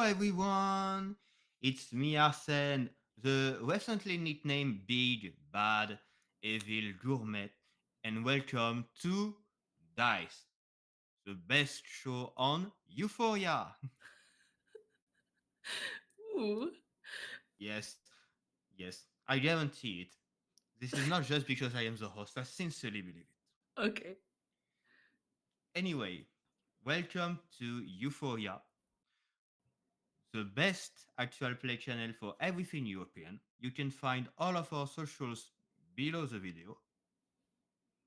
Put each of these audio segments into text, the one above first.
everyone! It's me, Arsene, the recently nicknamed Big, Bad, Evil Gourmet, and welcome to DICED, the best show on Euphoria. Ooh, Yes, yes, I guarantee it. This is not just because I am the host, I sincerely believe it. okay. Anyway, welcome to Euphoria, the best actual play channel for everything European. You can find all of our socials below the video.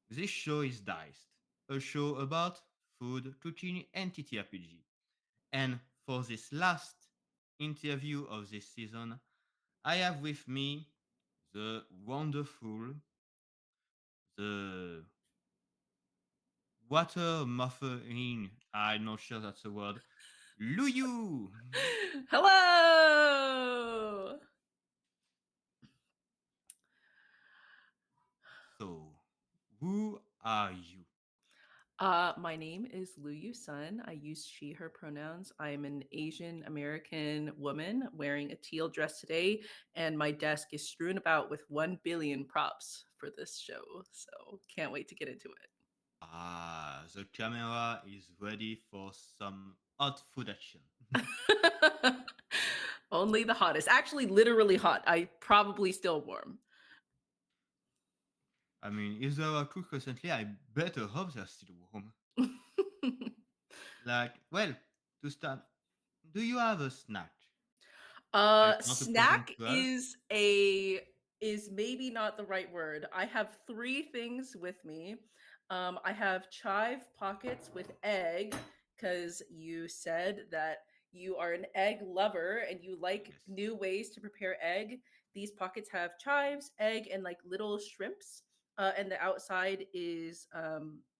This show is Diced, a show about food, cooking, and TTRPG. And for this last interview of this season, I have with me the wonderful, the water muffling, I'm not sure that's a word, Luyou. Hello. So, who are you? My name is Luyou Sun. I use she, her pronouns. I am an Asian American woman wearing a teal dress today, and my desk is strewn about with 1 billion props for this show. So can't wait to get into The camera is ready for some hot food action. it. Only the hottest. Actually, literally hot. I probably still warm. I mean, if they were cooked recently, I better hope they're still warm. Like, well, to start, do you have a snack that you want to present Snack to us? is maybe not the right word. I have three things with me. I have chive pockets with egg because you said that you are an egg lover and you like Yes. new ways to prepare egg. These pockets have chives, egg, and like little shrimps. And the outside is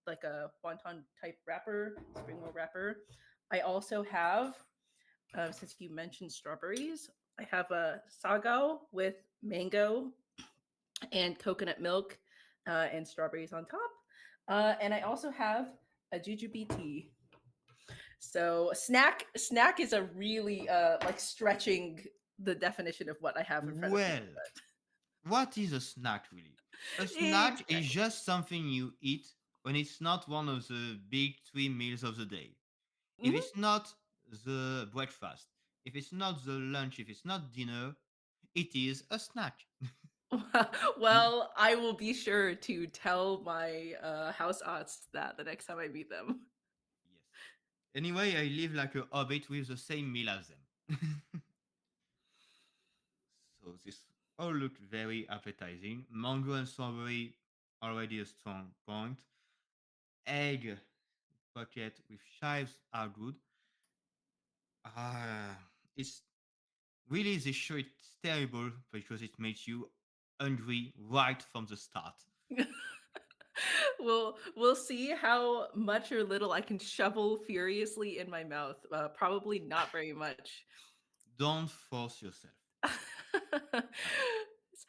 like a wonton type wrapper, spring roll wrapper. I also have since you mentioned strawberries, I have a sago with mango and coconut milk and strawberries on top. And I also have a jujube tea. So snack is a really like stretching the definition of what I have in front of me. Well, what is a snack really? A snack is Exactly. just something you eat when it's not one of the big three meals of the day. If Mhm. it's not the breakfast, if it's not the lunch, if it's not dinner, it is a snack. Well, I will be sure to tell my house aunts that the next time I meet them. Yes. Anyway, I live like a hobbit with the same meal as them. So this all looked very appetizing. Mango and strawberry, already a strong point. Egg bucket with chives are good. It's really this show. It's terrible because it makes you hungry right from the start. We'll see how much or little I can shovel furiously in my mouth. Probably not very much. Don't force yourself. Like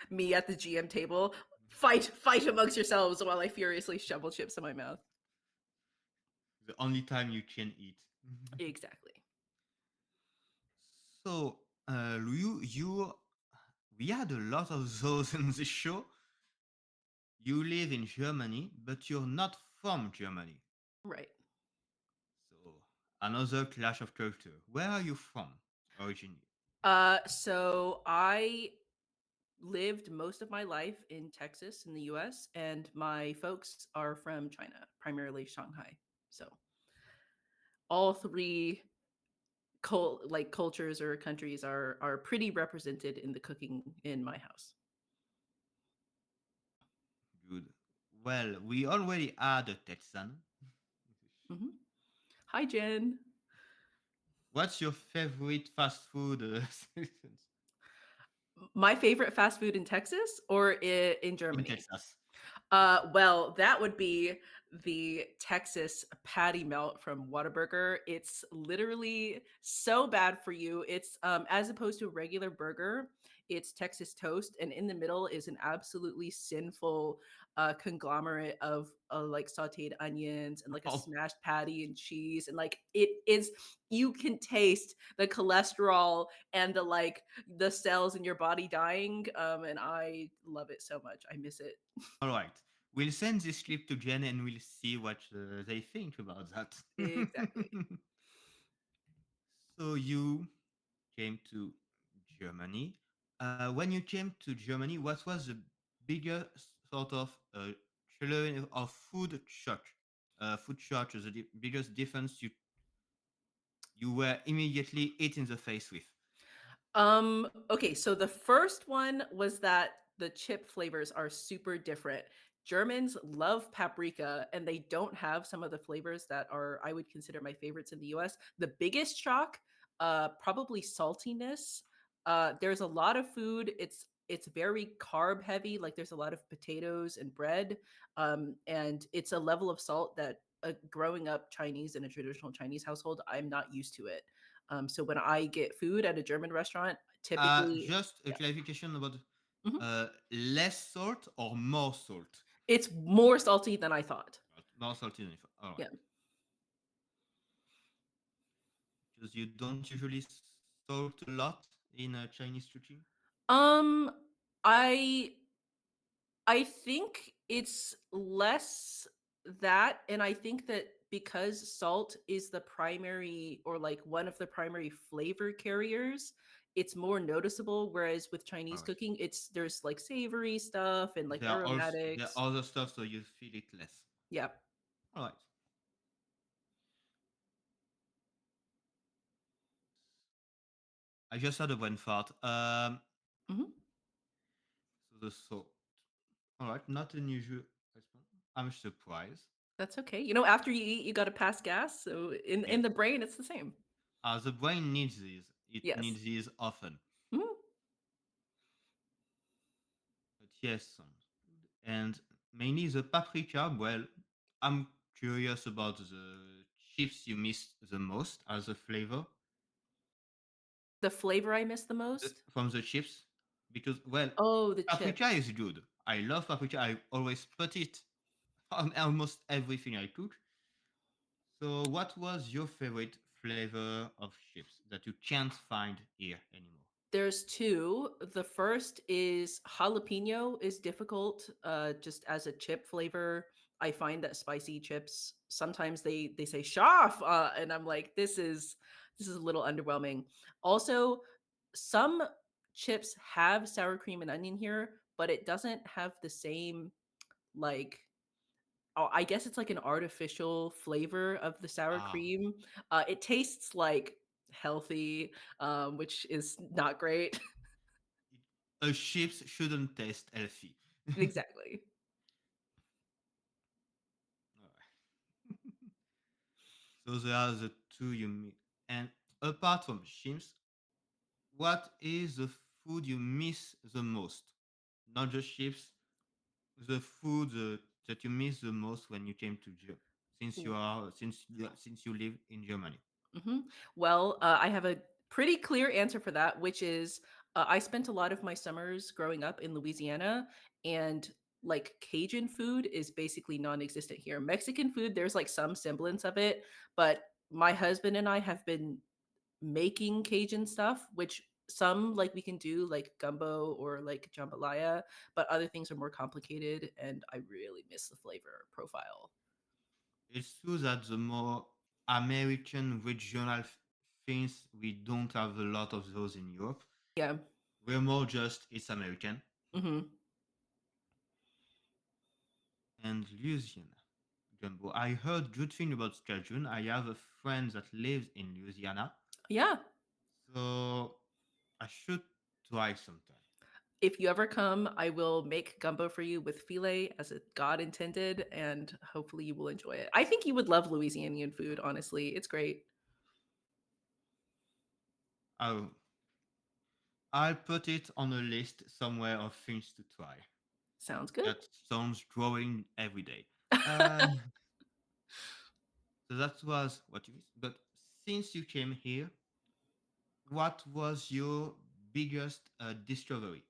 Me at the GM table. Fight amongst yourselves while I furiously shovel chips in my mouth. the only time you can eat. Exactly. So, you, we had a lot of those in this show. You live in Germany, but you're not from Germany. Right. So, another clash of culture. Where are you from originally? So I lived most of my life in Texas in the US, and my folks are from China, primarily Shanghai. So all three cultures or countries are pretty represented in the cooking in my house. Good. Well, we already had a Texan. Hmm. Hi, Jen. What's your favorite fast food My favorite fast food in Texas or in in Germany? Texas? Well, that would be the Texas patty melt from Whataburger. It's literally so bad for you. It's as opposed to a regular burger, it's Texas toast, and in the middle is an absolutely sinful conglomerate of like sautéed onions and like a Oh, smashed patty and cheese, and like it is, you can taste the cholesterol and the like the cells in your body dying. And I love it so much. I miss it. all right. We'll send this clip to Jen and we'll see what they think about that. Exactly. So you came to Germany. When you came to Germany, what was the biggest sort of food shock? Food shock is the biggest difference you were immediately hit in the face with. Okay, so the first one was that the chip flavors are super different. Germans love paprika and they don't have some of the flavors that are I would consider my favorites in the US. The biggest shock, probably saltiness. There's a lot of food. It's very carb heavy, like there's a lot of potatoes and bread. And it's a level of salt that growing up Chinese in a traditional Chinese household, I'm not used to it. So when I get food at a German restaurant, typically, Just a yeah, clarification about mhm, less salt or more salt? it's more salty than I thought. More salty than all Yeah. right. Because you don't usually salt a lot in Chinese cooking. Um, I I think it's less that, and I think that because salt is the primary or like one of the primary flavor carriers, it's more noticeable. Whereas with All Chinese right. cooking, there's like savory stuff and like There aromatics. are other stuff, so you feel it less. Yeah. All right. I just had a brain fart. Hmm. So the salt. All right, not an unusual response. I'm surprised. That's okay. You know, after you eat, you got to pass gas. So in Yes. the brain, it's the same. The brain needs these. It Yes. needs these often. Mhm. But yes, and mainly the paprika. Well, I'm curious about the chips you miss the most as a flavor The flavor I miss the most? from the chips, because well, Oh, the paprika chips. is good. I love paprika. I always put it on almost everything I cook. So, what was your favorite flavor of chips that you can't find here anymore? There's two. The first is jalapeno is difficult just as a chip flavor. I find that spicy chips sometimes they say "sharp," and I'm like, this is a little underwhelming. Also, some chips have sour cream and onion here, but it doesn't have the same like, oh, I guess it's like an artificial flavor of the sour Ah, cream. It tastes like healthy, which is not great. a chips shouldn't taste healthy. Exactly. So, there are the two you meet. And apart from chips, what is the food you miss the most? Not just chips, the food that you miss the most when you came to Germany, since you live in Germany. Hmm. Well, I have a pretty clear answer for that, which is I spent a lot of my summers growing up in Louisiana, and like Cajun food is basically non existent here. Mexican food, there's like some semblance of it, but my husband and I have been making Cajun stuff, which some like we can do like gumbo or like jambalaya, but other things are more complicated, and I really miss the flavor profile. It's true that the more American regional things, we don't have a lot of those in Europe. Yeah. We're more just it's American. Hmm. And Louisiana. Jumbo. I heard good thing about Cajun. I have a friend that lives in Louisiana, Yeah. so I should try sometime. If you ever come, I will make gumbo for you with filet as God intended, and hopefully you will enjoy it. I think you would love Louisianian food, honestly. It's great. I'll, I'll put it on a list somewhere of things to try. Sounds good. That sounds growing every day. Uh, so that was what you missed. But since you came here, what was your biggest discovery?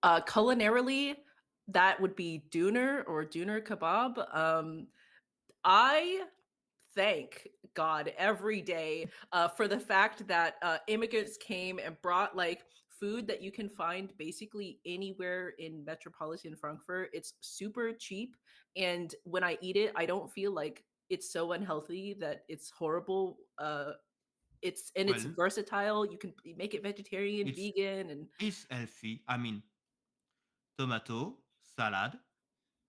Culinarily, that would be doner or doner kebab. I thank God every day for the fact that immigrants came and brought like food that you can find basically anywhere in metropolitan Frankfurt. It's super cheap, and when I eat it, I don't feel like it's so unhealthy that it's horrible. It's Well, versatile. You can make it vegetarian, it's vegan, and it's healthy. I mean, tomato, salad,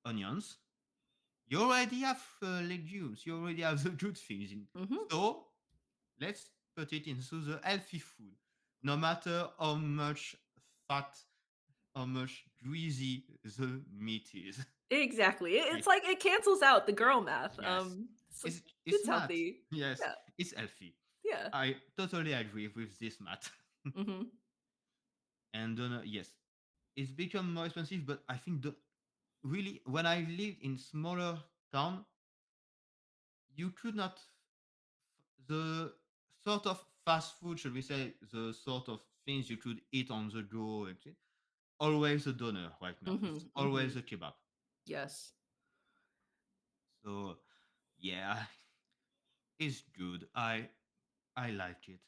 onions. You already have legumes. You already have the good things in. mhm. So let's put it into the healthy food. No matter how much fat, how much greasy the meat is. Exactly. Yes. It's like it cancels out the girl math. Yes. So It's it's math. healthy. Yes, Yeah. it's healthy. Yeah. I totally agree with this math. Mhm. And yes, it's become more expensive, but I think really when I lived in smaller town, you could not the sort of fast food, should we say, the sort of things you could eat on the go, always a doner right now. It's Mhm. always Mhm. a kebab. Yes. So yeah, it's good. I like it.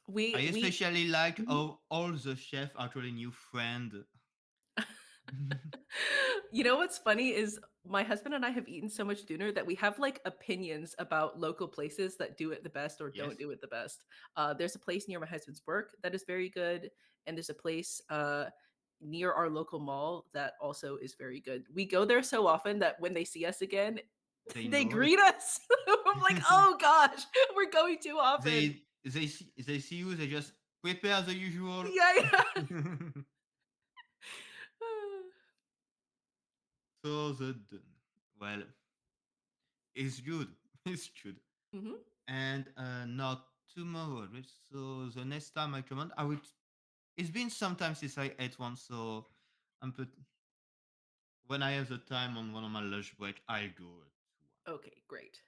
I We especially like Mhm. how all the chefs actually knew friend. You know what's funny is my husband and I have eaten so much dinner that we have like opinions about local places that do it the best or don't Yes, do it the best. There's a place near my husband's work that is very good, and there's a place near our local mall that also is very good. We go there so often that when they see us again, they they know it. greet us. I'm like, oh gosh, we're going too often. They see you. They just prepare the usual. Yeah, yeah. So well, it's good. It's good. Mhm. And not tomorrow. Right? So the next time I come on, I would. It's been some time since I ate one, so I'm put. When I have the time on one of my lunch break, I'll go to one Okay, great.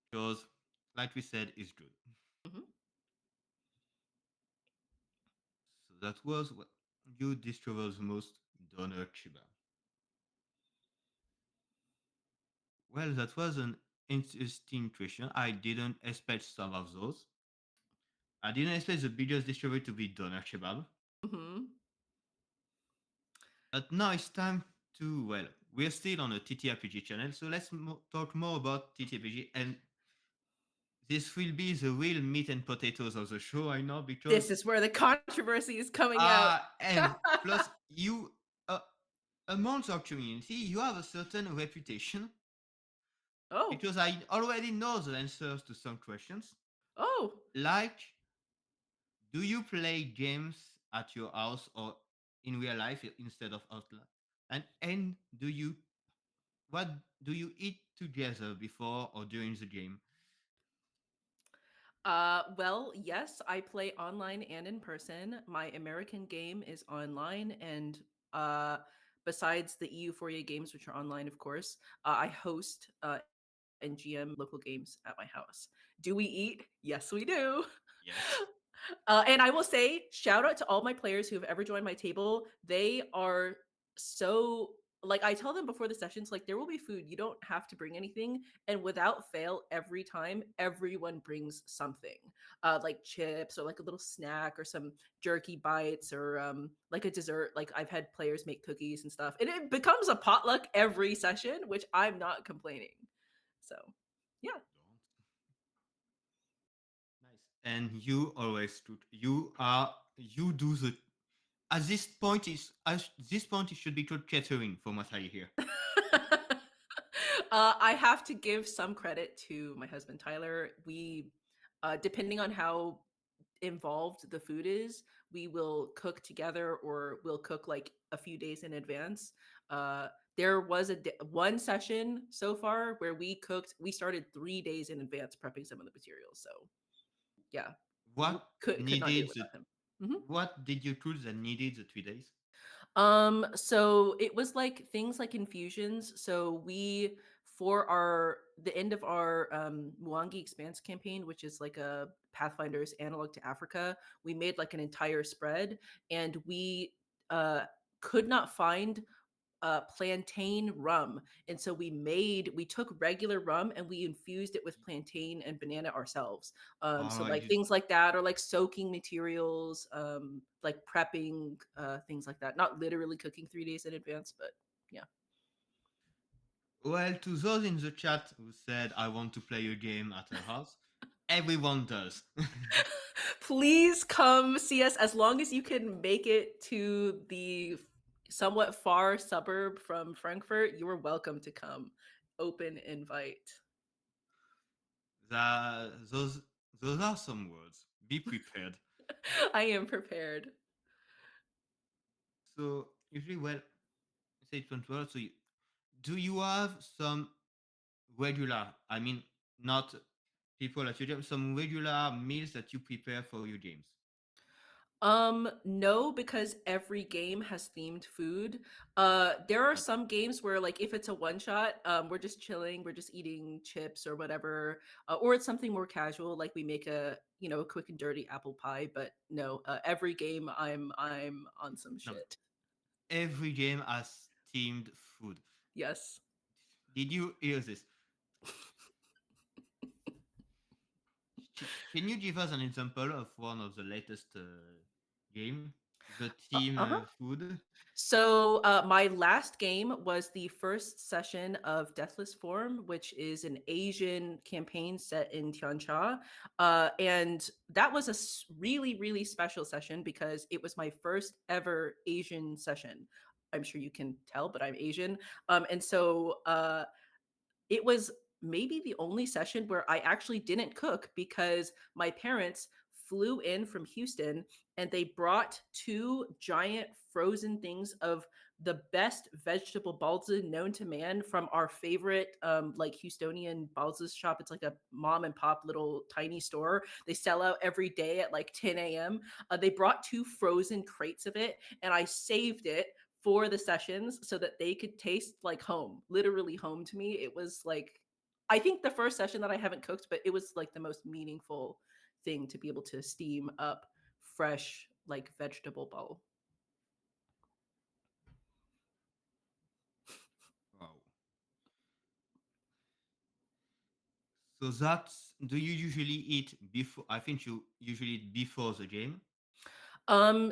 because, like we said, it's good. Mhm. So that was what you discovered the most doner kebab. Well, that was an interesting question. I didn't expect some of those. I didn't expect the biggest discovery to be doner kebab. Mhm. But now it's time to, well, we're still on a TTRPG channel, so let's talk more about TTRPG. And this will be the real meat and potatoes of the show, I know, This because, is where the controversy is coming out. and plus, uh, amongst our community, you have a certain reputation Oh. because I already know the answers to some questions. Oh. Like, do you play games at your house or in real life instead of outline? And what do you eat together before or during the game? Well, yes, I play online and in person. My American game is online, and uh, besides the EU4A games, which are online, of course, I host and GM local games at my house. Do we eat? Yes, we do. Yes. And I will say, shout out to all my players who have ever joined my table. They are so like I tell them before the sessions, like there will be food. You don't have to bring anything, and without fail, every time everyone brings something, like chips or like a little snack or some jerky bites or like a dessert. Like I've had players make cookies and stuff, and it becomes a potluck every session, which I'm not complaining. So, yeah. Don't. Nice. And you always do. You do the. At this point it should be called catering from what I hear. I have to give some credit to my husband Tyler. Depending on how involved the food is, we will cook together or we'll cook like a few days in advance. Uh, there was one session so far where we started 3 days in advance prepping some of the materials. So yeah, What could not do it needed the without him. Mhm. what did you choose that needed the 3 days? So it was like things like infusions. So we for our the end of our Mwangi Expanse campaign, which is like a Pathfinder's analog to Africa, we made like an entire spread, and we uh, could not find plantain rum, and so we took regular rum and we infused it with plantain and banana ourselves. So Oh, like things like that, or like soaking materials, like prepping, things like that. Not literally cooking 3 days in advance, but yeah. well, to those in the chat who said I want to play a game at her house, everyone does. Please come see us as long as you can make it to the somewhat far suburb from Frankfurt. You are welcome to come. Open invite. Those are some words. Be prepared. I am prepared. So usually, well, say it went well. So do you have some regular? I mean, not people at your gym. Some regular meals that you prepare for your games. No, because every game has themed food. There are But some games where, like, if it's a one shot, we're just chilling, we're just eating chips or whatever, or it's something more casual, like we make a quick and dirty apple pie. But no, every game I'm on some no, shit. every game has themed food. Yes. Did you hear this? Can you give us an example of one of the latest game, the team Uh-huh. food? So my last game was the first session of Deathless Form, which is an Asian campaign set in Tiancha, and that was a really really special session because it was my first ever Asian session. I'm sure you can tell, but I'm Asian, and so it was maybe the only session where I actually didn't cook because my parents flew in from Houston and they brought two giant frozen things of the best vegetable balza known to man from our favorite like Houstonian balza shop. It's like a mom and pop little tiny store. They sell out every day at like 10 a.m. They brought two frozen crates of it and I saved it for the sessions so that they could taste like home, literally home to me. It was like, I think the first session that I haven't cooked, but it was like the most meaningful thing to be able to steam up fresh, like vegetable bowl. Wow. So that's do you usually eat before? I think you usually eat before the game.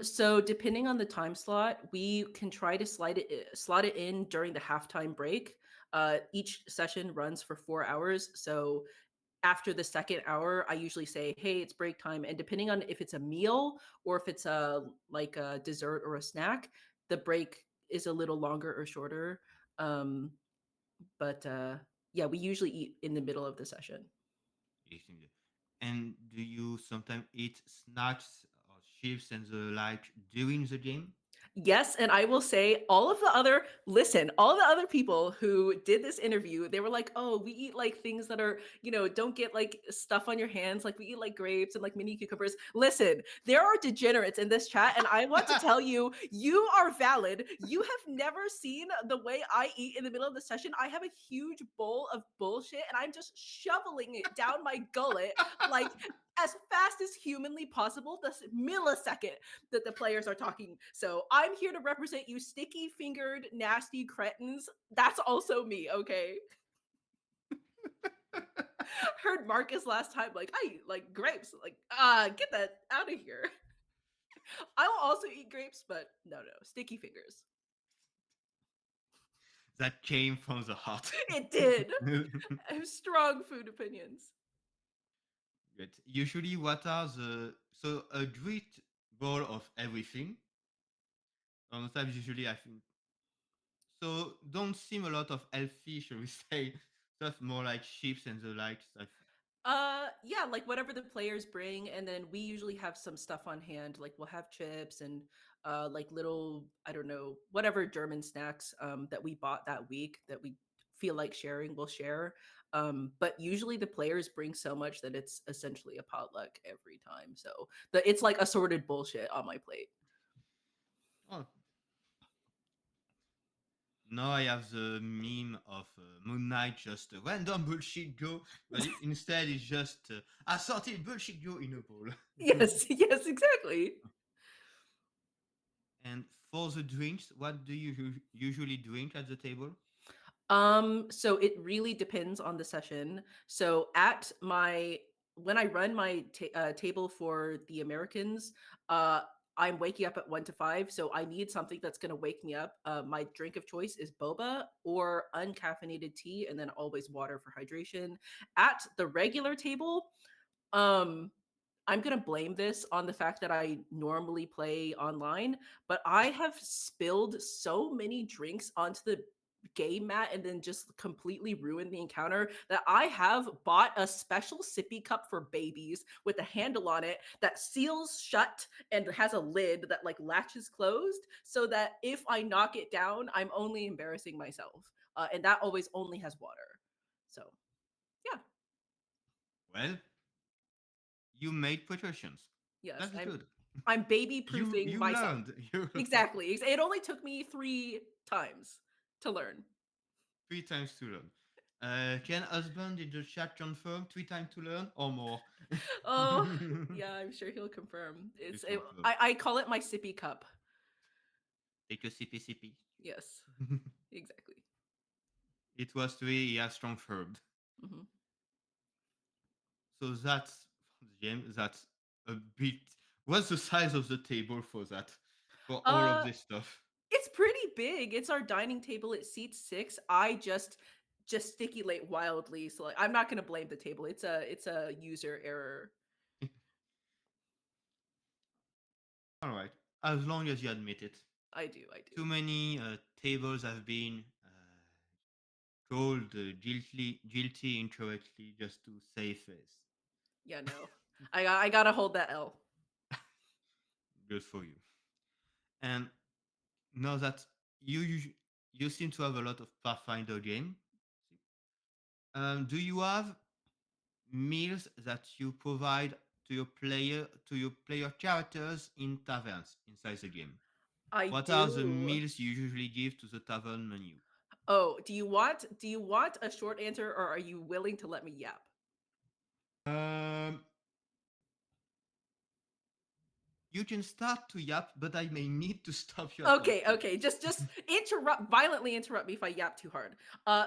So depending on the time slot, we can try to slot it in during the halftime break. Each session runs for 4 hours. So after the second hour, I usually say, "Hey, it's break time." And depending on if it's a meal or if it's a like a dessert or a snack, the break is a little longer or shorter. Um, but yeah, we usually eat in the middle of the session. Eating and do you sometimes eat snacks or chips and the like during the game? Yes, and I will say all the other people who did this interview, they were like, "Oh, we eat like things that are, don't get like stuff on your hands. Like we eat like grapes and like mini cucumbers." Listen, there are degenerates in this chat, and I want to tell you, you are valid. You have never seen the way I eat in the middle of the session. I have a huge bowl of bullshit, and I'm just shoveling it down my gullet like as fast as humanly possible, this millisecond that the players are talking. So I'm here to represent you, sticky fingered, nasty cretins. That's also me, okay? Heard Marcus last time, like, I eat like grapes. Like, get that out of here. I will also eat grapes, but no, sticky fingers. That came from the heart. It did. I have strong food opinions. Good. Usually, what are the so a great bowl of everything? Sometimes, usually, I think so. Don't seem a lot of healthy, shall we say? Stuff more like chips and the like stuff. Yeah, like whatever the players bring, and then we usually have some stuff on hand. Like we'll have chips and like little, I don't know, whatever German snacks that we bought that week that we feel like sharing, we'll share. But usually the players bring so much that it's essentially a potluck every time. So it's like assorted bullshit on my plate. Oh, Now I have the meme of Moon Knight, just a random bullshit go, but instead it's just assorted bullshit go in a bowl. Yes, yes, exactly. And for the drinks, what do you usually drink at the table? So it really depends on the session. So at my when I run my table for the Americans, uh, I'm waking up at 1 to 5, so I need something that's going to wake me up. My drink of choice is boba or uncaffeinated tea, and then always water for hydration. At the regular table, um, I'm gonna blame this on the fact that I normally play online, but I have spilled so many drinks onto the game mat and then just completely ruined the encounter that I have bought a special sippy cup for babies with a handle on it that seals shut and has a lid that like latches closed so that if I knock it down, I'm only embarrassing myself. And that always only has water. So, yeah. Well, you made precautions. Yes, That's good. I'm baby You proofing you myself. learned. You Exactly. It only took me 3 times to learn. three times to learn. Can husband in the chat confirm 3 times to learn or more? Oh, yeah, I'm sure he'll confirm. Please confirm. I call it my sippy cup. Take a sippy sippy. Yes, exactly. It was three. He has confirmed. Mhm. So that's James. That's a bit. What's the size of the table for that? For all of Uh, this stuff. it's pretty big. It's our dining table. It seats 6. I just gesticulate wildly, so, like, I'm not gonna blame the table. It's a user error. All right. As long as you admit it. I do, I Too do. many tables have been called guilty incorrectly just to save face. Yeah, no. I gotta hold that L. Good for you. And now that you seem to have a lot of Pathfinder game, do you have meals that you provide to your player characters in taverns inside the game? I What are the do. meals you usually give to the tavern menu? Oh, do you want a short answer or are you willing to let me yap? Um, you can start to yap, but I may need to stop you at one Okay, point. okay. Just violently interrupt me if I yap too hard.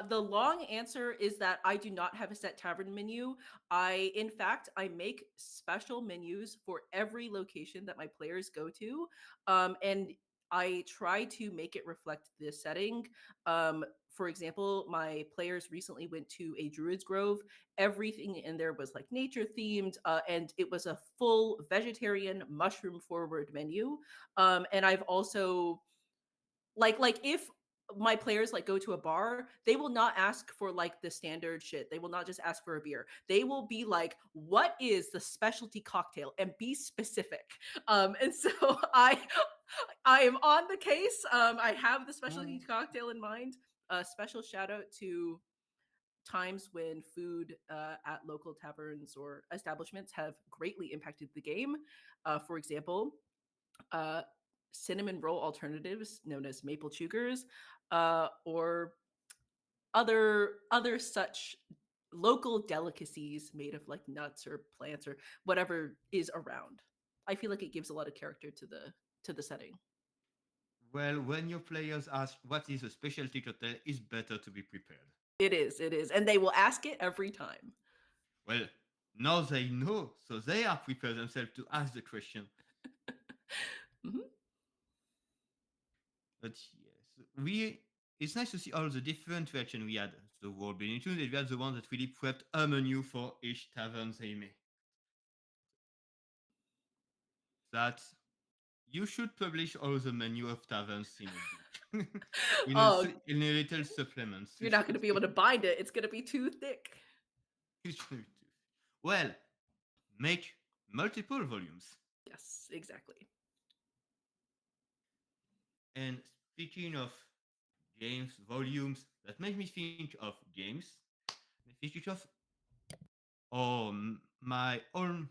The long answer is that I do not have a set tavern menu. In fact, I make special menus for every location that my players go to, and I try to make it reflect the setting. For example, my players recently went to a Druid's Grove. Everything in there was like nature themed, and it was a full vegetarian, mushroom forward menu. And I've also like if my players like go to a bar, they will not ask for like the standard shit. They will not just ask for a beer. They will be like, "What is the specialty cocktail?" and be specific. And so I am on the case. I have the specialty Mm. cocktail in mind. A special shout out to times when food at local taverns or establishments have greatly impacted the game. For example, uh, cinnamon roll alternatives known as maple chugars, or other such local delicacies made of like nuts or plants or whatever is around. I feel like it gives a lot of character to the setting. Well, when your players ask what is a specialty cocktail, it's better to be prepared. It is, and they will ask it every time. Well, now they know, so they are prepared themselves to ask the question. Mhm. But yes, we it's nice to see all the different reactions we had. The world being included, we had the ones that really prepped a menu for each tavern they made. That you should publish all the menu of taverns in a book, Oh, in a little supplement. you're not going to be able to bind it. It's going to be too thick. Well, make multiple volumes. Yes, exactly. And speaking of games, volumes, that makes me think of games. Thinking of my own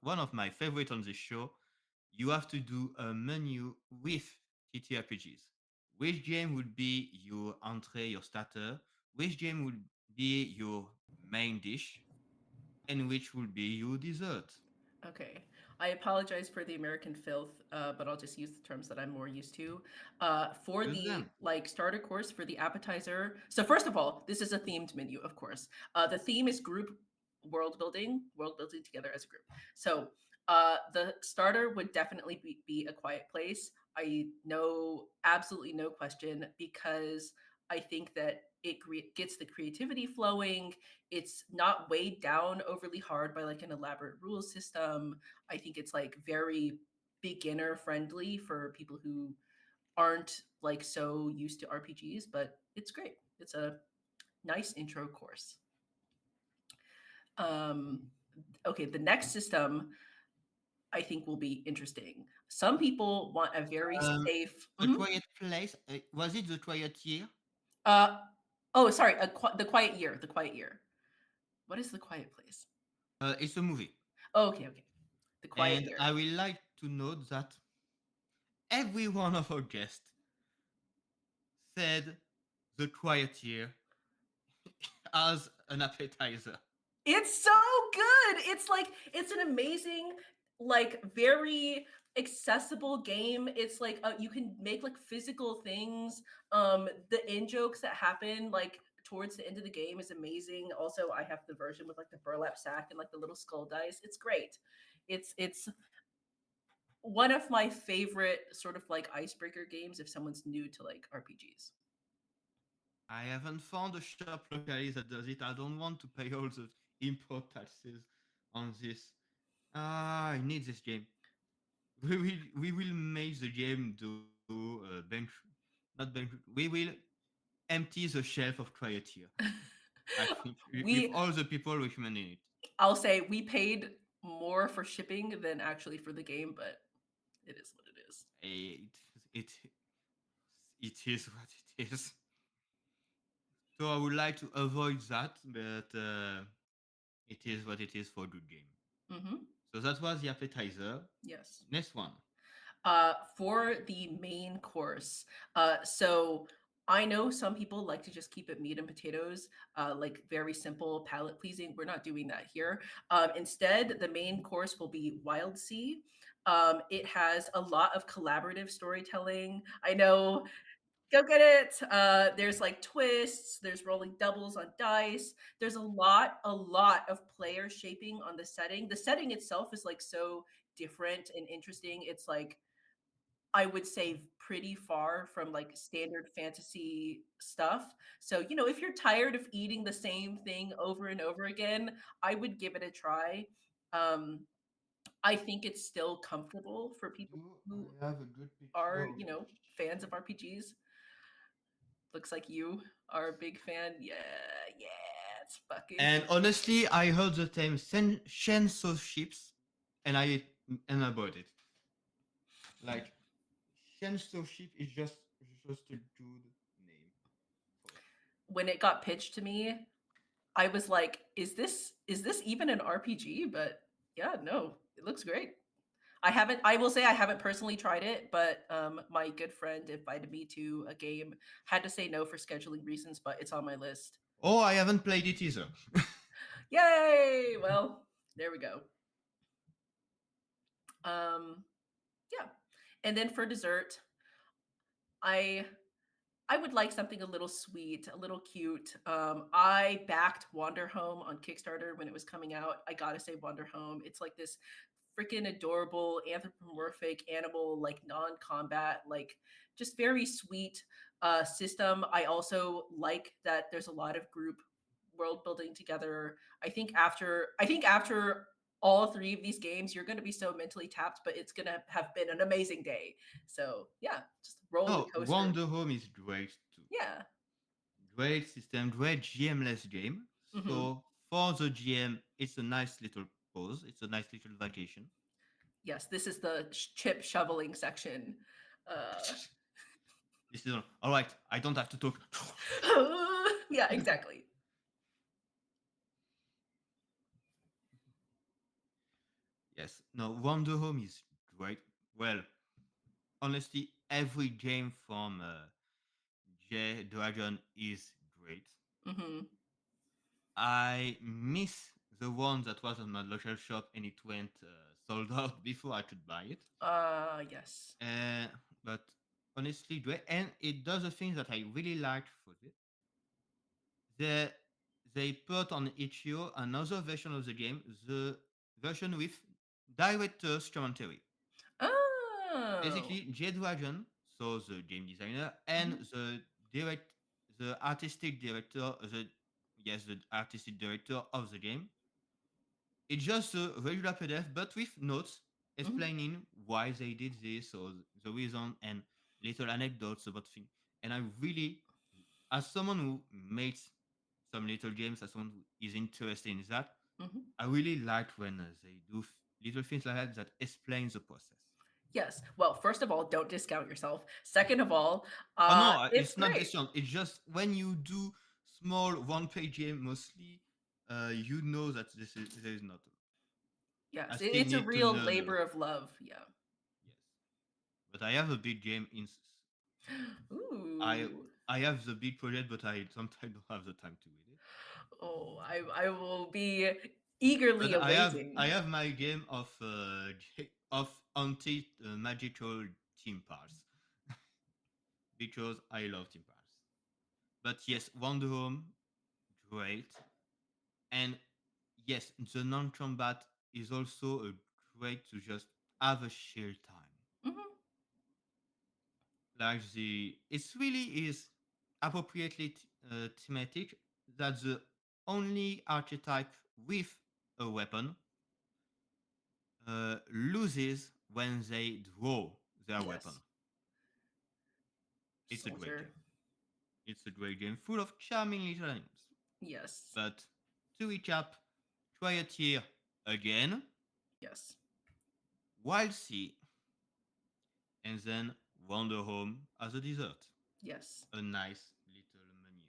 one of my favorite on this show. You have to do a menu with TTRPGs, which game would be your entree, your starter, which game would be your main dish, and which would be your dessert. Okay. I apologize for the American filth, but I'll just use the terms that I'm more used to. For Use the them. like starter course for the appetizer. So first of all, this is a themed menu, of course. The theme is group world building together as a group. So the starter would definitely be a quiet place. I know absolutely no question because I think that gets the creativity flowing. It's not weighed down overly hard by like an elaborate rule system. I think it's like very beginner friendly for people who aren't like so used to RPGs, but it's great. It's a nice intro course. Um, okay, the next system I think will be interesting. Some people want a very Um, safe. the quiet place. Was it the quiet year? Uh, oh, sorry, the Quiet Year. The Quiet Year. What is the Quiet Place? It's a movie. Oh, okay, okay. The Quiet And Year. I will like to note that every one of our guests said the quiet year as an appetizer. It's so good. It's like it's an amazing, like very accessible game. It's like you can make like physical things. The in jokes that happen like towards the end of the game is amazing. Also, I have the version with like the burlap sack and like the little skull dice. It's great. It's one of my favorite sort of like icebreaker games if someone's new to like RPGs. I haven't found a shop locally that does it. I don't want to pay all the import taxes on this. Ah, I need this game. We will make the game do bench, not bench. We will empty the shelf of Quiet Year. I think with we all the people recommending it. I'll say we paid more for shipping than actually for the game, but it is what it is. It it it is what it is. So I would like to avoid that, but it is what it is for a good game. Hmm. So that was the appetizer. Yes. Next one. For the main course, so I know some people like to just keep it meat and potatoes, like very simple, palate pleasing. We're not doing that here. Instead, the main course will be Wild Sea. It has a lot of collaborative storytelling. I know, go get it. There's like twists, there's rolling doubles on dice. There's a lot of player shaping on the setting. The setting itself is like so different and interesting. It's like I would say pretty far from like standard fantasy stuff. So, if you're tired of eating the same thing over and over again, I would give it a try. Um, I think it's still comfortable for people Do who I have a good picture are, of the fans of shelf? RPGs. Looks like you are a big fan. Yeah, yeah, it's fucking. And honestly, I heard the term Shenso ships, and I bought it. Like Shenso ship is just a good name for it. When it got pitched to me, I was like, is this even an RPG? But yeah, no, it looks great. I will say I haven't personally tried it, but my good friend invited me to a game. Had to say no for scheduling reasons, but it's on my list. Oh, I haven't played it either. Yay! Well, there we go. Um, yeah. And then for dessert, I I would like something a little sweet, a little cute. I backed Wander Home on Kickstarter when it was coming out. I gotta say, Wander Home. It's like this freaking adorable anthropomorphic animal, like non-combat, like just very sweet system. I also like that there's a lot of group world building together. I think after all three of these games, you're going to be so mentally tapped, but it's going to have been an amazing day. So yeah, just roller No, coaster. Wonder Home is great too. Yeah. Great system, great GM-less game. Hmm. So for the GM, it's a nice little pause. It's a nice little vacation. Yes, this is the chip shoveling section. Uh, This is all right. I don't have to talk. yeah, exactly. Yes. No, Wonder Home is great. Well, honestly, every game from J Dragon is great. Mm-hmm. I miss the one that was on my local shop and it went sold out before I could buy it. Yes. Uh, but honestly, great. And it does a thing that I really liked for it. They, they put on each year another version of the game, the version with director's commentary. Oh. Basically, J Dragon, so the game designer, and Mm-hmm. the artistic director, the artistic director of the game. It's just a regular PDF, but with notes Mm-hmm. explaining why they did this or the reason and little anecdotes about things. And I really, as someone who makes some little games, as someone who is interested in that, Mm-hmm. I really like when they do little things like that that explain the process. Yes. Well, first of all, don't discount yourself. Second of all, Oh no, it's it's not great. this one. It's just when you do small one-page game mostly, you know that this is there is not. I Yes, still it's a need to real learn. labor of love. Yeah. Yes, but I have a big game in. I Ooh. I have the big project, but I sometimes don't have the time to read it. Oh, I will be eagerly But I awaiting. have my game of anti magical team parts because I love team parts. But yes, Wonder Home, great. And yes, the non-combat is also a great to just have a chill time. Hmm. Like it really is appropriately thematic that the only archetype with a weapon loses when they draw their weapon. Yes. It's a great Soldier. game. It's a great game full of charming little animals. Yes. But to recap, try it here again, Yes. Wild Sea, and then wander home as a dessert. Yes. A nice little menu.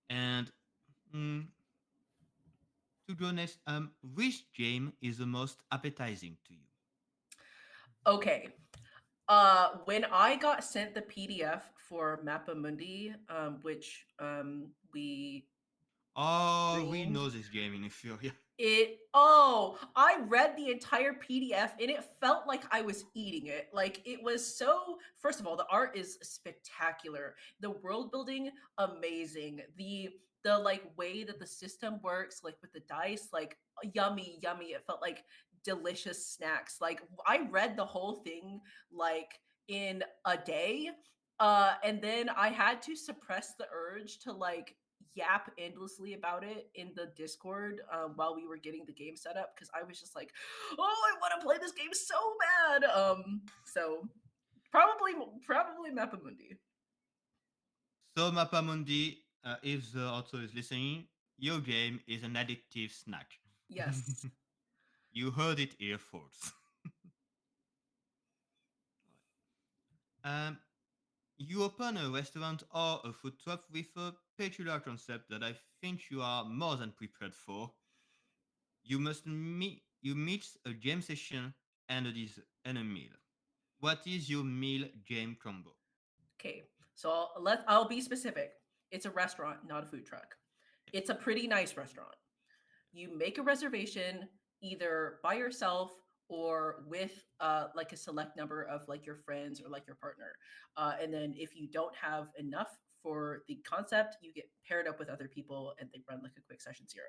And mm, to be honest, which game is the most appetizing to you? Okay. When I got sent the PDF for Mappa Mundi, which we Oh, we streamed, know this game in Furia. I read the entire PDF and it felt like I was eating it. Like it was so, first of all, the art is spectacular, the world building amazing, the like way that the system works, like with the dice, like yummy yummy. It felt like delicious snacks. Like I read the whole thing like in a day, and then I had to suppress the urge to like yap endlessly about it in the Discord, while we were getting the game set up, because I was just like, "Oh, I want to play this game so bad." So probably Mapamundi. So, Mapamundi, if the author is listening, your game is an addictive snack. Yes. You heard it here first. um, you open a restaurant or a food truck with a peculiar concept that I think you are more than prepared for. You mix a game session and and a meal. What is your meal game combo? Okay. So I'll be specific. It's a restaurant, not a food truck. Yes. It's a pretty nice restaurant. You make a reservation either by yourself or with like a select number of like your friends or like your partner, and then if you don't have enough for the concept, you get paired up with other people and they run like a quick session zero.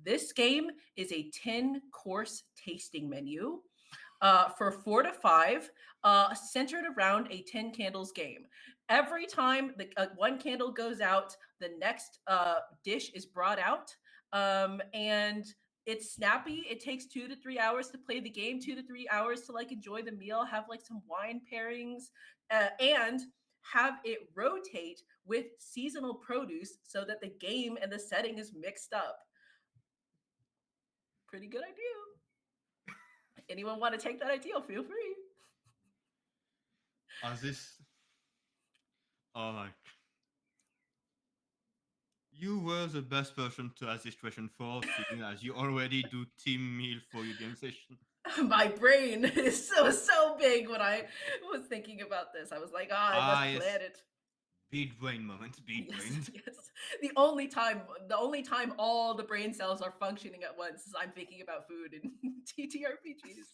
This game is a 10 course tasting menu, for 4 to 5, centered around a 10 candles game. Every time the one candle goes out, the next dish is brought out, and it's snappy. It takes 2 to 3 hours to play the game, 2 to 3 hours to like enjoy the meal, have like some wine pairings, and have it rotate with seasonal produce so that the game and the setting is mixed up. Pretty good idea. Anyone want to take that idea? Feel free. As this, oh my, you were the best person to ask this question for, seeing as you already do team meal for your game session. My brain is so big when I was thinking about this. I was like, ah, I Ah, must yes. plan it. Big brain moment. Big Yes, brain. yes. The only time all the brain cells are functioning at once is I'm thinking about food and TTRPGs.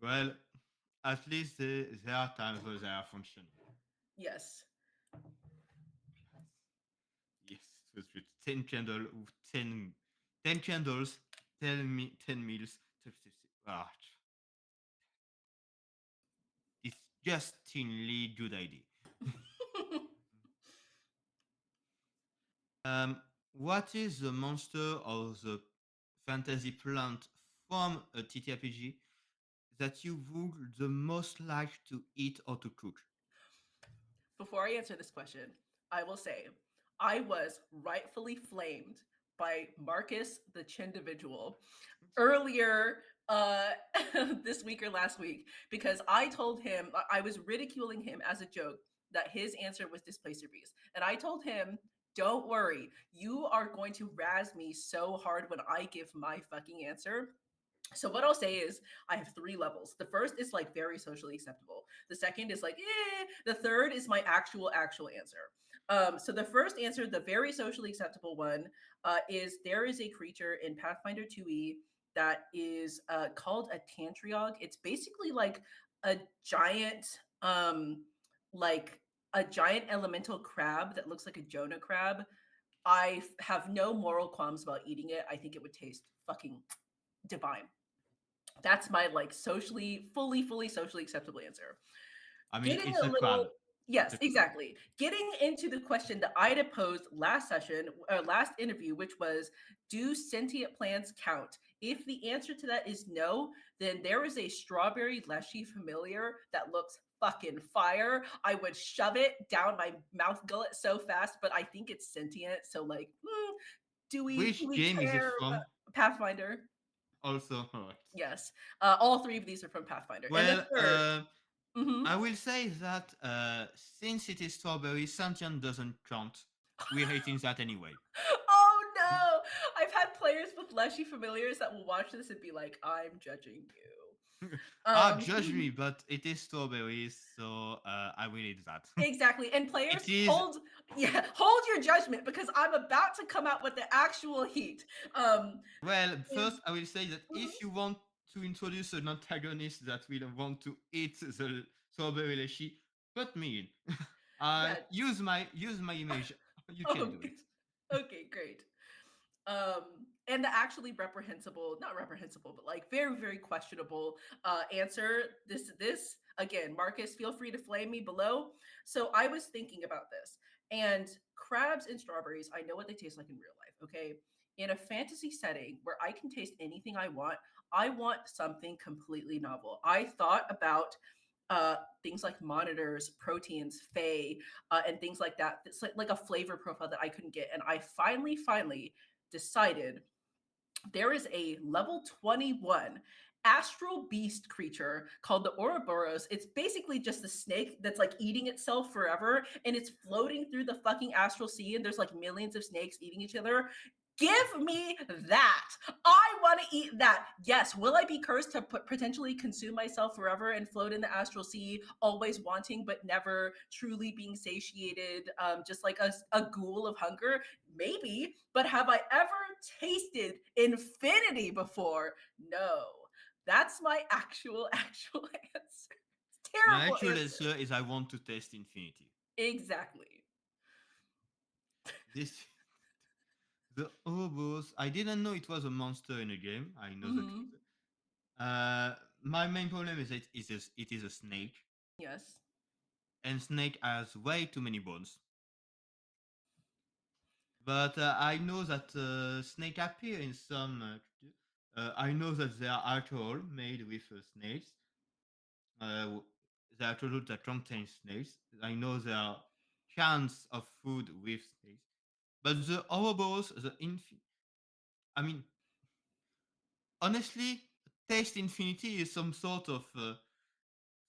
Well, at least there are times where they are functioning. Yes. Yes, it was with 10 candle, 10, 10 candles, 10 meals. Ah, it's justinly good idea. Um, what is the monster or the fantasy plant from a TTRPG that you would the most like to eat or to cook? Before I answer this question, I will say I was rightfully flamed by Marcus the Chindividual earlier this week or last week because I told him I was ridiculing him as a joke that his answer was Displacer Beast. And I told him, don't worry, you are going to razz me so hard when I give my fucking answer. So what I'll say is I have three levels. The first is like very socially acceptable. The second is like, eh. The third is my actual answer. So the first answer, the very socially acceptable one, is there is a creature in Pathfinder 2e that is called a tantriog. It's basically a giant, like a giant elemental crab that looks like a Jonah crab. Have no moral qualms about eating it. I think it would taste fucking divine. That's my like fully socially acceptable answer. I mean, Getting it's a a crab. little It's Yes, a crab. exactly. Getting into the question that Ida posed last session, last interview, which was, do sentient plants count? If the answer to that is no, then there is a strawberry leshy familiar that looks fucking fire. I would shove it down my mouth gullet so fast, but I think it's sentient. So like, do Which we game is it care? from? Pathfinder. Also, alright. Yes. All three of these are from Pathfinder. And the Well, third. Mhm. I will say that since it is strawberry, sentient doesn't count. We're hating that anyway. Oh no! I've had players with leshy familiars that will watch this and be like, I'm judging you. Um, Judge me, but it is strawberries, so I will eat that. exactly. And players It is. hold your judgment because I'm about to come out with the actual heat. Um, Well, first, is I will say that mhm. if you want to introduce an antagonist that will want to eat the strawberry lychee, put me in. Yeah. Use my image. You can do Okay. it. Okay, great. And the actually reprehensible, not reprehensible, but like very questionable answer. This again, Marcus, feel free to flame me below. So I was thinking about this, and crabs and strawberries, I know what they taste like in real life. Okay, in a fantasy setting where I can taste anything I want something completely novel. I thought about things like monitors, proteins, Fae, and things like that. It's like a flavor profile that I couldn't get. And I finally decided there is a level 21 astral beast creature called the Ouroboros. It's basically just a snake that's like eating itself forever and it's floating through the fucking astral sea and there's like millions of snakes eating each other. Give me that. I want to eat that. Yes, will I be cursed to potentially consume myself forever and float in the astral sea, always wanting but never truly being satiated, just like a ghoul of hunger? Maybe, but have I ever tasted infinity before? No. That's my actual answer. It's a My terrible actual answer. answer is I want to test infinity. Exactly. This the Ouroboros. I didn't know it was a monster in a game. I know the Hmm. creature. My main problem is it is a snake, Yes. and snake has way too many bones. But I know that snake appear in some. I know that there are alcohol made with snakes. Uh, there are alcohol that contain snakes. I know there are cans of food with snakes. But the Ouroboros, I mean, honestly, taste infinity is some sort of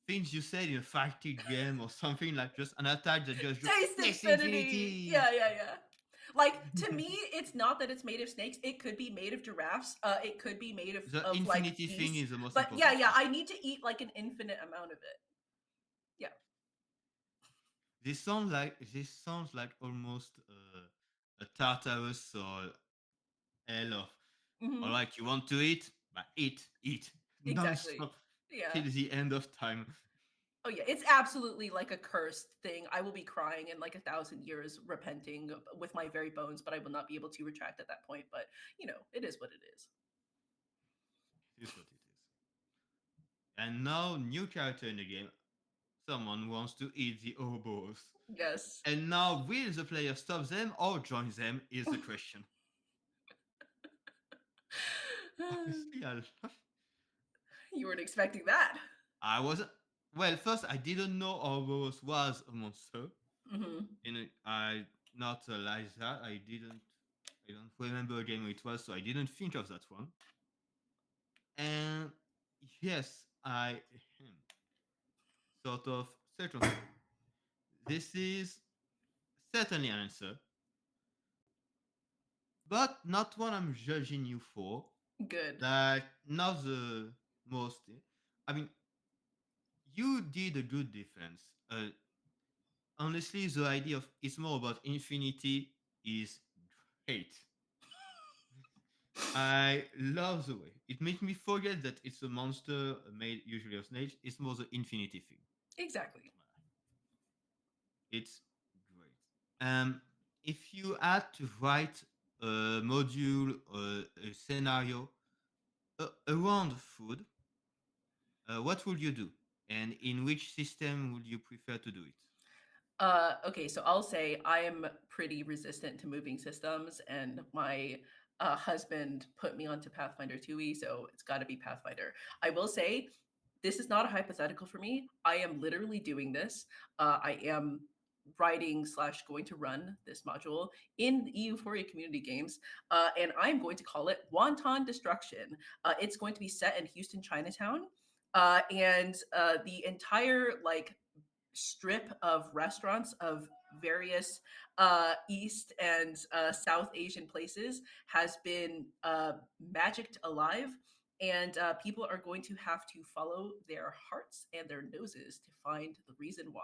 things you said in a fighting game or something like just an attack that just Taste taste infinity. infinity. Yeah. Like, to me, it's not that it's made of snakes. It could be made of giraffes. It could be made The of like infinity thing geese. is the most But yeah, important yeah, thing. I need to eat like an infinite amount of it. Yeah. This sounds like almost a Tartarus or hell of, all Hmm. right, you want to eat, but eat Exactly. non-stop Yeah. till the end of time. Oh yeah, it's absolutely like a cursed thing. I will be crying in like 1,000 years, repenting with my very bones, but I will not be able to retract at that point. But it is what it is. It is what it is. And now, new character in the game. Someone wants to eat the oboes. Yes. And now, will the player stop them or join them? Is the question. Honestly, You weren't expecting that. I was well. First, I didn't know oboes was a monster. Hmm. And I not realize that I didn't. I don't remember a game it was, so I didn't think of that one. And yes, I sort of certainly. This is certainly an answer, but not one I'm judging you for. Good. Like, not the most. I mean, you did a good defense. Honestly, the idea of it's more about infinity is great. I love the way it makes me forget that it's a monster made usually of snakes. It's more the infinity thing. Exactly. It's great. Um, if you had to write a module or a scenario around food, what would you do? And in which system would you prefer to do it? Okay, so I'll say I am pretty resistant to moving systems, and my husband put me onto Pathfinder 2e, so it's got to be Pathfinder. I will say this is not a hypothetical for me. I am literally doing this. I am writing slash going to run this module in the Euphoria community games, and I'm going to call it Wonton Destruction. It's going to be set in Houston, Chinatown, and the entire like strip of restaurants of various East and South Asian places has been magicked alive. And people are going to have to follow their hearts and their noses to find the reason why.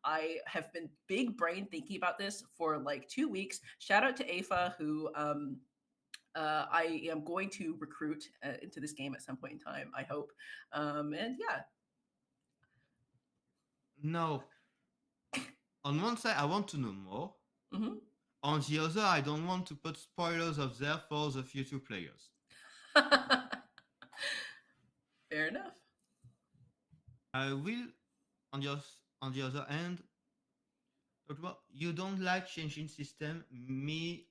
I have been big brain thinking about this for like 2 weeks. Shout out to Afa, who I am going to recruit into this game at some point in time, I hope. And yeah. No, on one side, I want to know more. Hmm. On the other, I don't want to put spoilers up there for the future players. Fair enough. I will, on the other hand, talk about you don't like changing system. Me,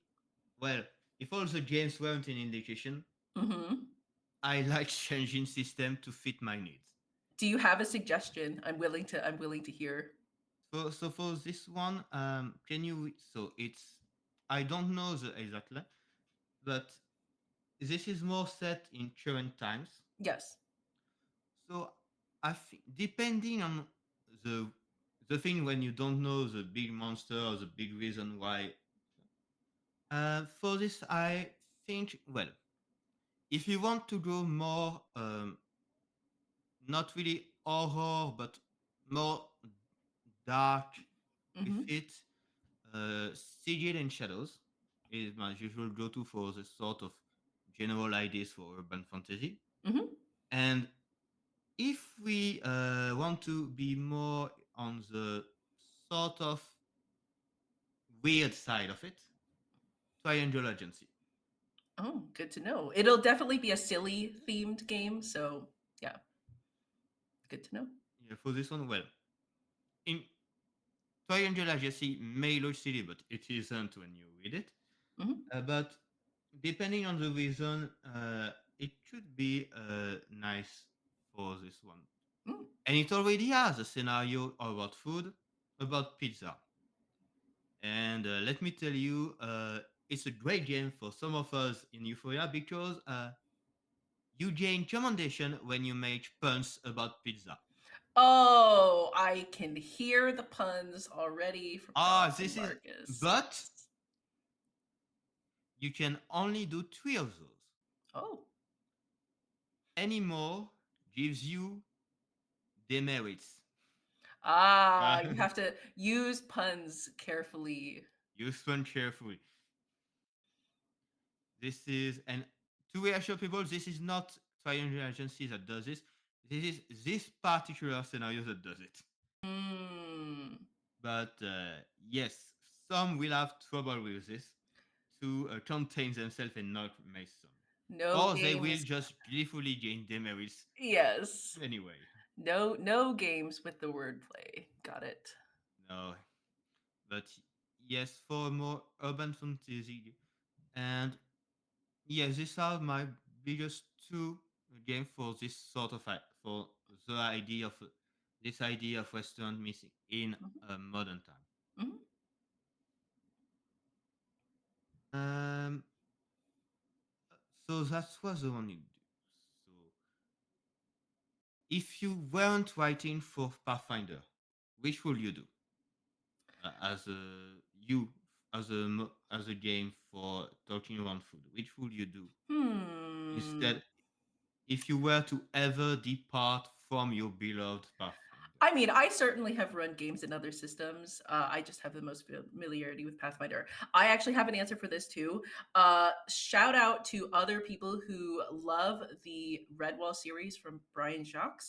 well, if all the games weren't an indication, Hmm. I like changing system to fit my needs. Do you have a suggestion? I'm willing to hear. So for this one, can you? So it's I don't know the exactly, but this is more set in current times. Yes. So I think depending on the the thing when you don't know the big monster or the big reason why. For this, I think well, if you want to go more, not really horror, but more dark with Hmm. it, Sigil and Shadows is my usual go-to for the sort of general ideas for urban fantasy. Hmm. And if we want to be more on the sort of weird side of it, Triangle Agency. Oh, good to know. It'll definitely be a silly themed game, so yeah, good to know. Yeah, for this one, well, in Triangle Agency may look silly, but it isn't when you read it. Hmm. But depending on the reason, it should be nice for this one. Mm. And it already has a scenario about food, about pizza. And let me tell you, it's a great game for some of us in Euphoria because you gain commendation when you make puns about pizza. Oh, I can hear the puns already from Ah, Doc and Marcus. but Yes. you can only do three of those. Oh. Any more gives you demerits. Ah, you have to use puns carefully. Use one carefully. This is, and to reassure people, this is not Triangle Agency that does this. This is this particular scenario that does it. Hmm. But yes, some will have trouble with this to contain themselves and not make some. No Or they will games. just gleefully gain demerits Yes. anyway. No games with the wordplay. Got it. No, but yes, for more urban fantasy, and yes, these are my biggest two games for this sort of for the idea of this idea of restaurant missing in Mhm, a modern time. mhm. Um, so that was the one you do. So if you weren't writing for Pathfinder, which would you do as a you as a game for talking around food? Which would you do Hmm. instead if you were to ever depart from your beloved Pathfinder? I mean, I certainly have run games in other systems. I just have the most familiarity with Pathfinder. I actually have an answer for this too. Shout out to other people who love the Redwall series from Brian Jacques.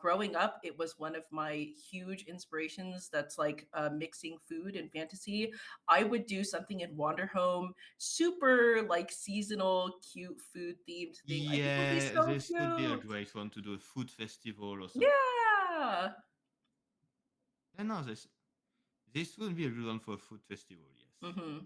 Growing up, it was one of my huge inspirations. That's like mixing food and fantasy. I would do something in Wanderhome, super like seasonal, cute food themed thing. I think would be Yeah, so this would be a cute. great one to do a food festival or something. Yeah. Yeah, no, this would be a good one for a food festival. Yes. Hmm.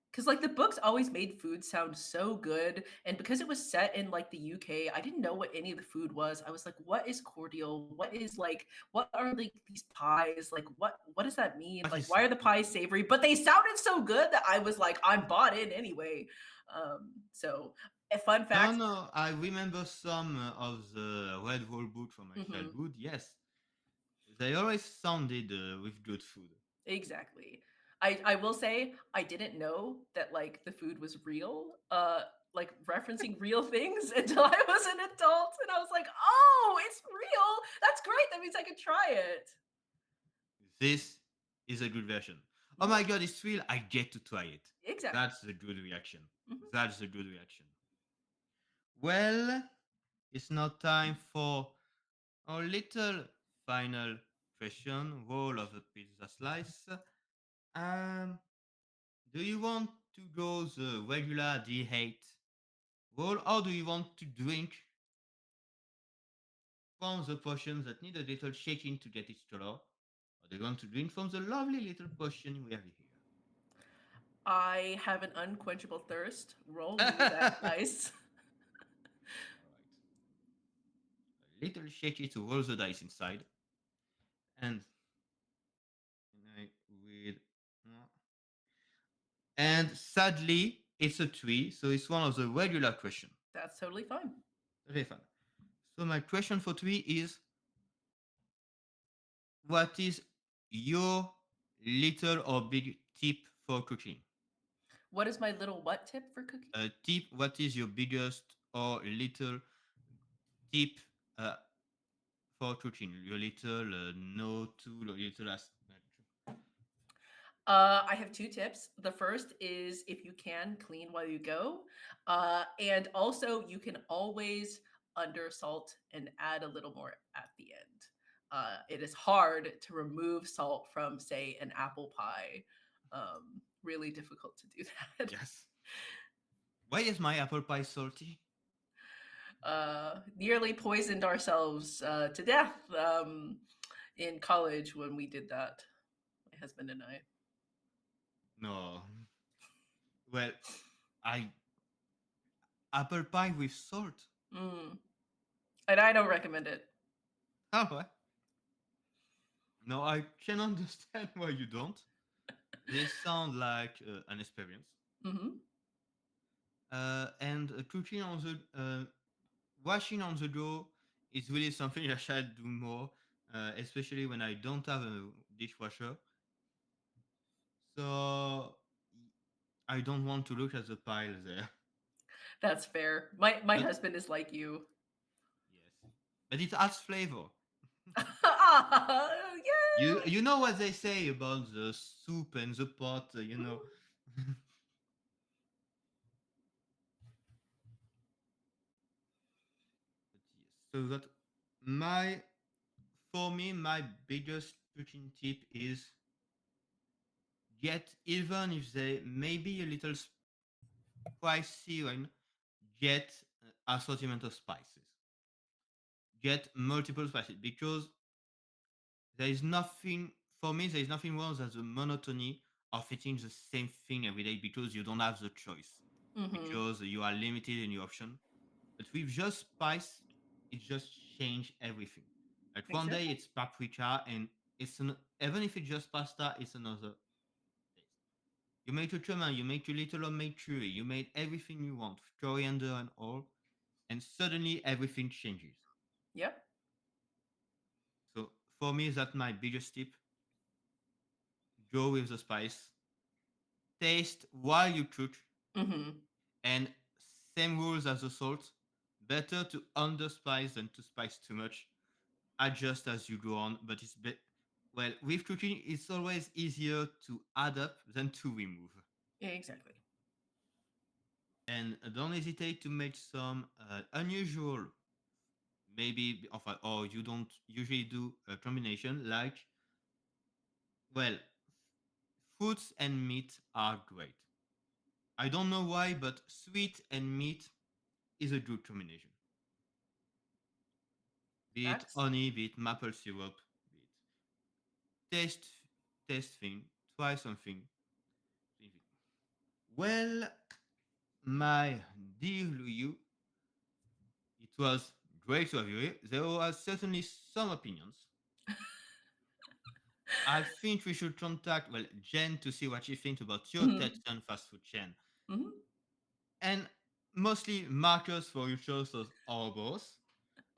Because like the books always made food sound so good, and because it was set in like the UK, I didn't know what any of the food was. I was like, what is cordial? What is like what are like these pies? Like what does that mean? What Like is why are the pies savory? But they sounded so good that I was like, I'm bought in anyway. So a fun No, fact. no, I remember some of the Red Wall book from my Mhm. childhood. Yes, they always sounded with good food. Exactly. I will say I didn't know that like the food was real, like referencing real things until I was an adult, and I was like, "Oh, it's real. That's great. That means I can try it." This is a good version. Oh Yeah, my god, it's real! I get to try it. exactly. That's the good reaction. Mhm. That's the good reaction. Well, it's now time for our little final question. Roll of a pizza slice. Um, do you want to go the regular D8 roll, or do you want to drink from the potions that need a little shaking to get its color? Or do you want to drink from the lovely little potion we have I have an unquenchable thirst. Roll here? me that dice. All right. A little shaky to roll the dice inside. And, I will. And sadly, it's a tree, so it's one of the regular questions. That's totally fine. Okay, fun. So my question for three is: what is your little or big tip for cooking? What is my little what tip for cooking? Tip. What is your biggest or little tip uh, for cooking? Your little no tool or little I have two tips. The first is if you can clean while you go, and also you can always undersalt and add a little more at the end. It is hard to remove salt from, say, an apple pie. Really difficult to do that. Yes. Why is my apple pie salty? Nearly poisoned ourselves to death in college when we did that. My husband and I. No. Well, I apple pie with salt. Mm. And I don't recommend it. Oh, no, I can understand why you don't. This sounds like an experience. Hmm. And cooking on the washing on the go is really something I shall do more, especially when I don't have a dishwasher. So I don't want to look at the pile there. That's fair. My But husband is like you. yes, but it adds flavor. Ah, You know what they say about the soup and the pot, you yeah. know. But yes, so that my for me my biggest cooking tip is get, even if they may be a little spicy, right? Get assortment of spices. Get multiple spices because there is nothing for me. There is nothing worse than the monotony of eating the same thing every day because you don't have the choice, Mm-hmm. because you are limited in your option. But with just spice, it just change everything. Like one day Exactly. it's paprika and even if it's just pasta, it's another taste. You make a cumin, you make a little homemade curry, you made everything you want, coriander and all, and suddenly everything changes. Yep. So for me, that's my biggest tip. Go with the spice, taste while you cook, Mm-hmm. and same rules as the salt. Better to underspice than to spice too much. Adjust as you go on, but well, with cooking, it's always easier to add up than to remove. Exactly. And don't hesitate to make some unusual, maybe of or you don't usually do a combination like, well, fruits and meat are great. I don't know why, but sweet and meat is a good combination. Be it Facts. honey, be it maple syrup, be it taste, taste thing, try something. Well, my dear Luyou, it was great to have you here. There are certainly some opinions. I think we should contact, well, Jen to see what she thinks about your Mm-hmm. Texan fast food chain. Mm-hmm. And mostly Marcus for your choice of our boss.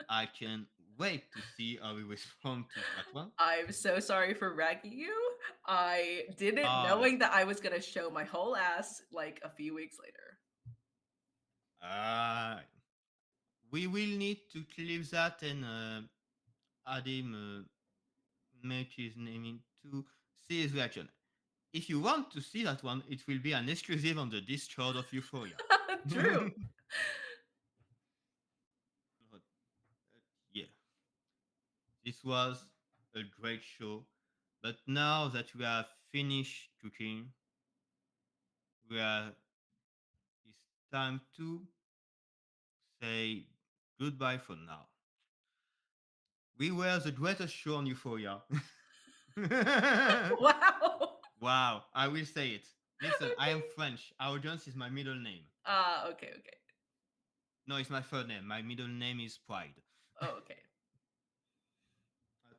I can wait to see how we respond to that one. I'm so sorry for ragging you. I did it Ah, knowing that I was gonna show my whole ass like a few weeks later. uh, we will need to clip that and add him, make his name in to see his reaction. If you want to see that one, it will be an exclusive on the Discord of Euphoria. True. But, yeah, this was a great show. But now that we have finished cooking, we are it's time to say goodbye for now. We were the greatest show on Euphoria. Wow. Wow, I will say it. Listen, I am French. Arrogance is my middle name. Ah, okay, okay. No, it's my third name. My middle name is Pride. Oh, okay. Uh,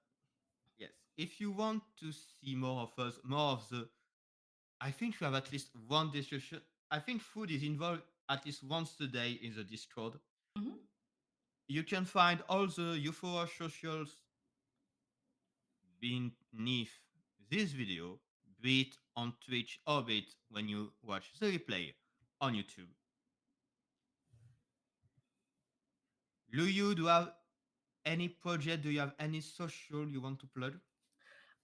yes, if you want to see more of us, more of the, I think we have at least one discussion. I think food is involved at least once a day in the Discord. Mm-hmm. You can find all the Euphoria socials beneath this video, be it on Twitch or be it when you watch the replay on YouTube. Luyu, do you have any project? Do you have any social you want to plug?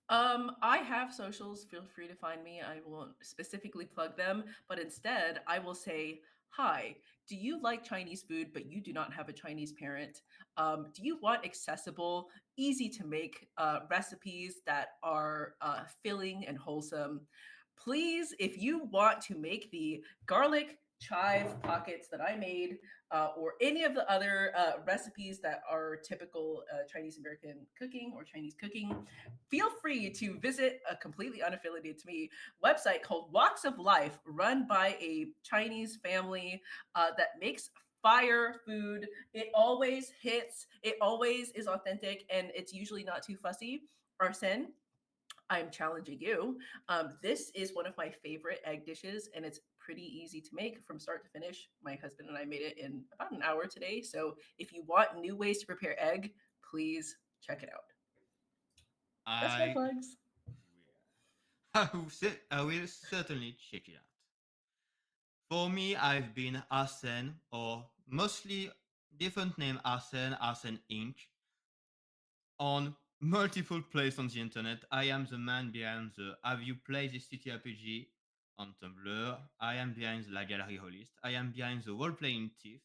I have socials. Feel free to find me. I won't specifically plug them, but instead, I will say, hi, do you like Chinese food, but you do not have a Chinese parent? Do you want accessible, easy to make recipes that are filling and wholesome? Please, if you want to make the garlic chive pockets that I made, or any of the other recipes that are typical Chinese American cooking or Chinese cooking, feel free to visit a completely unaffiliated to me website called Walks of Life, run by a Chinese family that makes fire food. It always hits, it always is authentic, and it's usually not too fussy. Arsene, I'm challenging you. This is one of my favorite egg dishes, and it's pretty easy to make from start to finish. My husband and I made it in about an hour today. So if you want new ways to prepare egg, please check it out. That's my I plugs. I will certainly check it out. For me, I've been Arsene, or mostly different name Arsene, Arsene Inc. on multiple places on the internet. I am the man behind the Have You Played This TTRPG on Tumblr. I am behind the La Galerie Holist. I am behind the Role Playing Thief.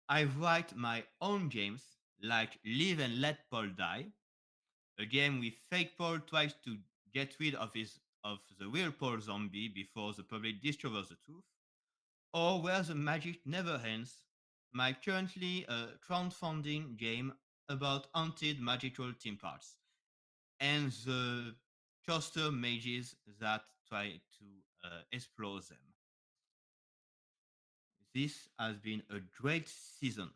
I write my own games like Live and Let Paul Die, a game with fake Paul tries to get rid of the real Paul zombie before the public discovers the truth, or Where the Magic Never Ends, my currently crowdfunding game about haunted magical theme parks and the coaster mages that try to explore them. This has been a great season.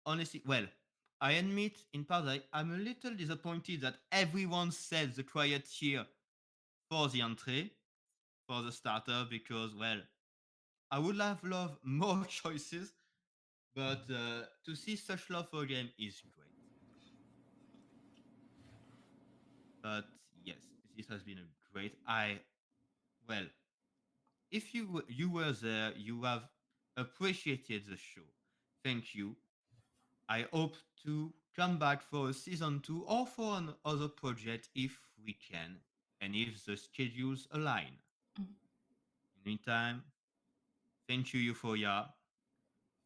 Honestly, well, I admit in part that I'm a little disappointed that everyone said the quiet here for the entry, for the starter, because, well, I would have loved more choices, but to see such love for a game is great. But yes, this has been a great. Well, if you were there, you have appreciated the show. Thank you. I hope to come back for a season two or for another project if we can and if the schedules align. In the meantime, thank you, Euphoria.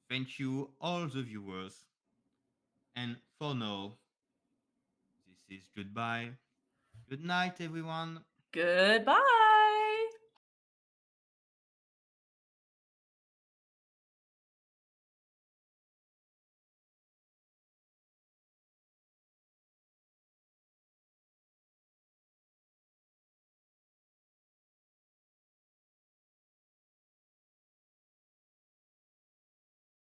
Thank you, all the viewers. And for now, this is goodbye. Good night, everyone. Goodbye.